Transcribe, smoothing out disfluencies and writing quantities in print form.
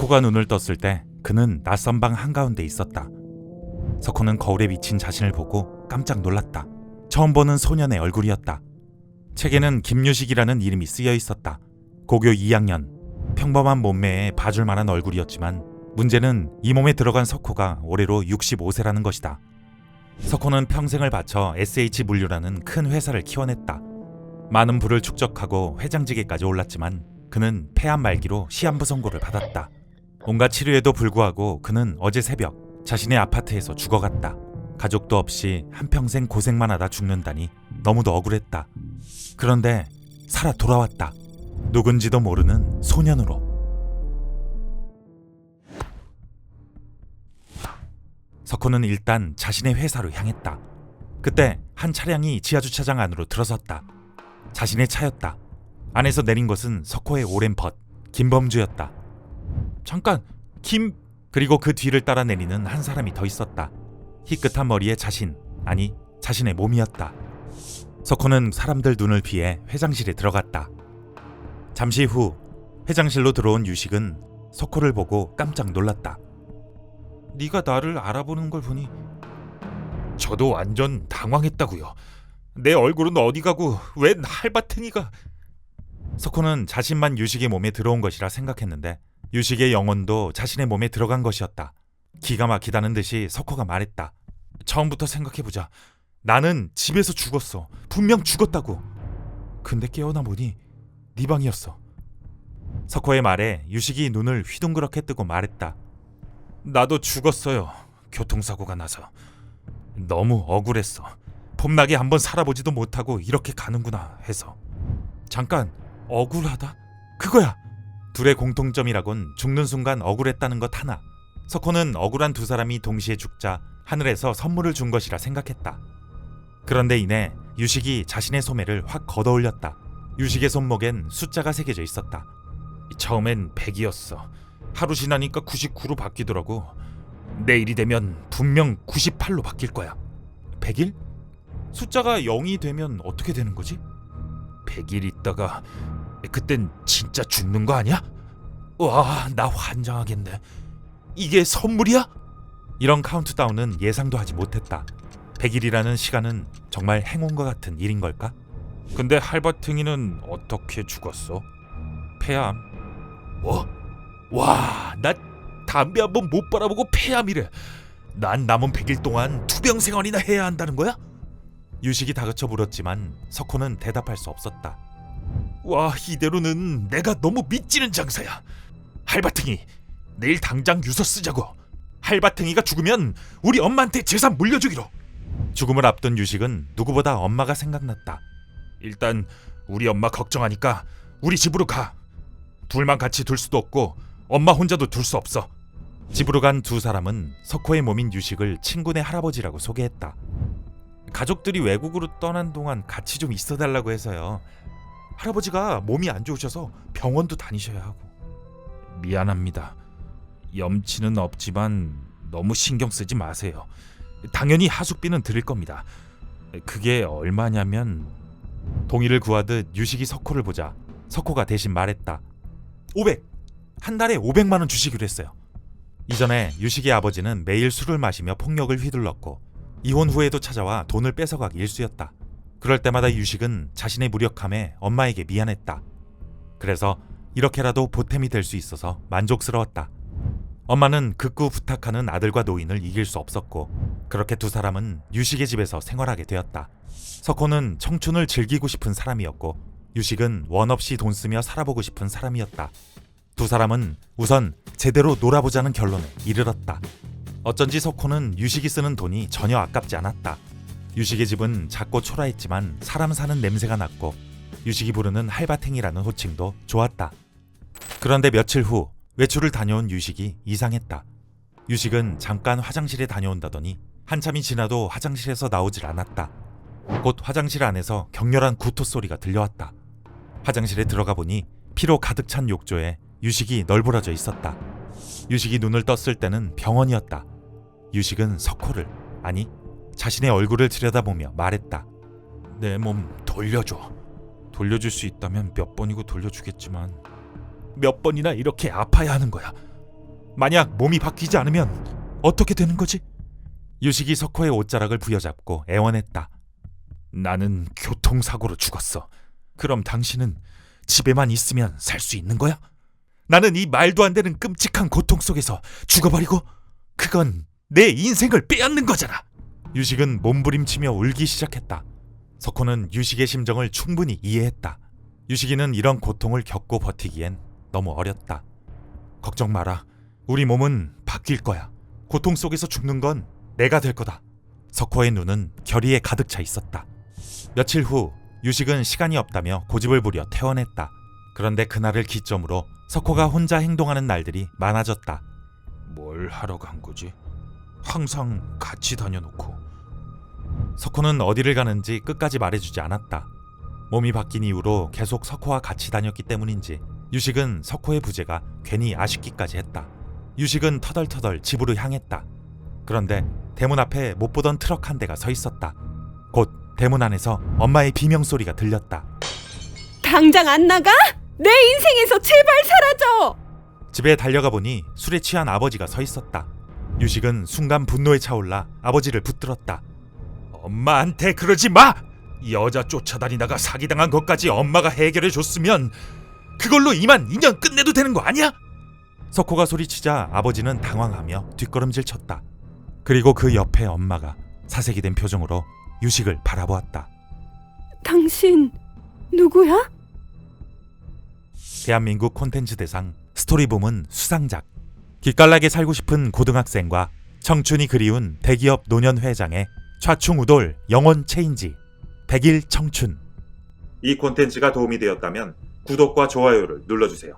석호가 눈을 떴을 때 그는 낯선 방 한가운데 있었다. 석호는 거울에 비친 자신을 보고 깜짝 놀랐다. 처음 보는 소년의 얼굴이었다. 책에는 김유식이라는 이름이 쓰여 있었다. 고교 2학년, 평범한 몸매에 봐줄 만한 얼굴이었지만 문제는 이 몸에 들어간 석호가 올해로 65세라는 것이다. 석호는 평생을 바쳐 SH물류라는 큰 회사를 키워냈다. 많은 부를 축적하고 회장직에까지 올랐지만 그는 폐암 말기로 시한부 선고를 받았다. 온갖 치료에도 불구하고 그는 어제 새벽 자신의 아파트에서 죽어갔다. 가족도 없이 한평생 고생만 하다 죽는다니 너무도 억울했다. 그런데 살아 돌아왔다. 누군지도 모르는 소년으로. 석호는 일단 자신의 회사로 향했다. 그때 한 차량이 지하주차장 안으로 들어섰다. 자신의 차였다. 안에서 내린 것은 석호의 오랜 벗, 김범주였다. 잠깐, 그리고 그 뒤를 따라 내리는 한 사람이 더 있었다. 희끗한 머리에 자신의 몸이었다. 석호는 사람들 눈을 피해 회장실에 들어갔다. 잠시 후 회장실로 들어온 유식은 석호를 보고 깜짝 놀랐다. 네가 나를 알아보는 걸 보니. 저도 완전 당황했다고요. 내 얼굴은 어디 가고 웬 할바탱이가. 석호는 자신만 유식의 몸에 들어온 것이라 생각했는데 유식의 영혼도 자신의 몸에 들어간 것이었다. 기가 막히다는 듯이 석호가 말했다. 처음부터 생각해보자. 나는 집에서 죽었어. 분명 죽었다고. 근데 깨어나 보니 네 방이었어. 석호의 말에 유식이 눈을 휘둥그렇게 뜨고 말했다. 나도 죽었어요. 교통사고가 나서. 너무 억울했어. 폼나게 한번 살아보지도 못하고 이렇게 가는구나 해서. 잠깐, 억울하다? 그거야! 둘의 공통점이라곤 죽는 순간 억울했다는 것 하나. 석호는 억울한 두 사람이 동시에 죽자 하늘에서 선물을 준 것이라 생각했다. 그런데 이내 유식이 자신의 소매를 확 걷어올렸다. 유식의 손목엔 숫자가 새겨져 있었다. 처음엔 100이었어. 하루 지나니까 99로 바뀌더라고. 내일이 되면 분명 98로 바뀔 거야. 100일? 숫자가 0이 되면 어떻게 되는 거지? 100일 있다가 그땐 진짜 죽는 거 아니야? 와, 나 환장하겠네. 이게 선물이야? 이런 카운트다운은 예상도 하지 못했다. 100일이라는 시간은 정말 행운과 같은 일인 걸까? 근데 할바탱이는 어떻게 죽었어? 폐암. 뭐? 와, 나 담배 한번 못 바라보고 폐암이래. 난 남은 100일 동안 투병 생활이나 해야 한다는 거야? 유식이 다그쳐 물었지만 석호는 대답할 수 없었다. 와, 이대로는 내가 너무 미치는 장사야. 할바탱이, 내일 당장 유서 쓰자고. 할바탱이가 죽으면 우리 엄마한테 재산 물려주기로. 죽음을 앞둔 유식은 누구보다 엄마가 생각났다. 일단 우리 엄마 걱정하니까 우리 집으로 가. 둘만 같이 둘 수도 없고 엄마 혼자도 둘 수 없어. 집으로 간 두 사람은 석호의 몸인 유식을 친구네 할아버지라고 소개했다. 가족들이 외국으로 떠난 동안 같이 좀 있어달라고 해서요. 할아버지가 몸이 안 좋으셔서 병원도 다니셔야 하고. 미안합니다. 염치는 없지만 너무 신경 쓰지 마세요. 당연히 하숙비는 드릴 겁니다. 그게 얼마냐면. 동의를 구하듯 유식이 석호를 보자 석호가 대신 말했다. 500! 한 달에 500만 원 주시기로 했어요. 이전에 유식의 아버지는 매일 술을 마시며 폭력을 휘둘렀고 이혼 후에도 찾아와 돈을 뺏어가기 일쑤였다. 그럴 때마다 유식은 자신의 무력함에 엄마에게 미안했다. 그래서 이렇게라도 보탬이 될 수 있어서 만족스러웠다. 엄마는 극구 부탁하는 아들과 노인을 이길 수 없었고 그렇게 두 사람은 유식의 집에서 생활하게 되었다. 석호는 청춘을 즐기고 싶은 사람이었고 유식은 원 없이 돈 쓰며 살아보고 싶은 사람이었다. 두 사람은 우선 제대로 놀아보자는 결론에 이르렀다. 어쩐지 석호는 유식이 쓰는 돈이 전혀 아깝지 않았다. 유식의 집은 작고 초라했지만 사람 사는 냄새가 났고 유식이 부르는 할바탱이라는 호칭도 좋았다. 그런데 며칠 후 외출을 다녀온 유식이 이상했다. 유식은 잠깐 화장실에 다녀온다더니 한참이 지나도 화장실에서 나오질 않았다. 곧 화장실 안에서 격렬한 구토 소리가 들려왔다. 화장실에 들어가 보니 피로 가득 찬 욕조에 유식이 널브러져 있었다. 유식이 눈을 떴을 때는 병원이었다. 유식은 석호를, 아니 자신의 얼굴을 들여다보며 말했다. 내 몸 돌려줘. 돌려줄 수 있다면 몇 번이고 돌려주겠지만 몇 번이나 이렇게 아파야 하는 거야. 만약 몸이 바뀌지 않으면 어떻게 되는 거지? 유식이 석호의 옷자락을 부여잡고 애원했다. 나는 교통사고로 죽었어. 그럼 당신은 집에만 있으면 살 수 있는 거야? 나는 이 말도 안 되는 끔찍한 고통 속에서 죽어버리고 그건 내 인생을 빼앗는 거잖아. 유식은 몸부림치며 울기 시작했다. 석호는 유식의 심정을 충분히 이해했다. 유식이는 이런 고통을 겪고 버티기엔 너무 어렸다. 걱정 마라. 우리 몸은 바뀔 거야. 고통 속에서 죽는 건 내가 될 거다. 석호의 눈은 결의에 가득 차 있었다. 며칠 후 유식은 시간이 없다며 고집을 부려 퇴원했다. 그런데 그날을 기점으로 석호가 혼자 행동하는 날들이 많아졌다. 뭘 하러 간 거지? 항상 같이 다녀놓고. 석호는 어디를 가는지 끝까지 말해주지 않았다. 몸이 바뀐 이후로 계속 석호와 같이 다녔기 때문인지 유식은 석호의 부재가 괜히 아쉽기까지 했다. 유식은 터덜터덜 집으로 향했다. 그런데 대문 앞에 못 보던 트럭 한 대가 서 있었다. 곧 대문 안에서 엄마의 비명소리가 들렸다. 당장 안 나가? 내 인생에서 제발 사라져! 집에 달려가 보니 술에 취한 아버지가 서 있었다. 유식은 순간 분노에 차올라 아버지를 붙들었다. 엄마한테 그러지 마! 여자 쫓아다니다가 사기당한 것까지 엄마가 해결해줬으면 그걸로 이만 인연 끝내도 되는 거 아니야? 석호가 소리치자 아버지는 당황하며 뒷걸음질 쳤다. 그리고 그 옆에 엄마가 사색이 된 표정으로 유식을 바라보았다. 당신 누구야? 대한민국 콘텐츠 대상 스토리붐은 수상작. 기깔나게 살고 싶은 고등학생과 청춘이 그리운 대기업 노년 회장의 좌충우돌 영혼 체인지 100일 청춘. 이 콘텐츠가 도움이 되었다면 구독과 좋아요를 눌러주세요.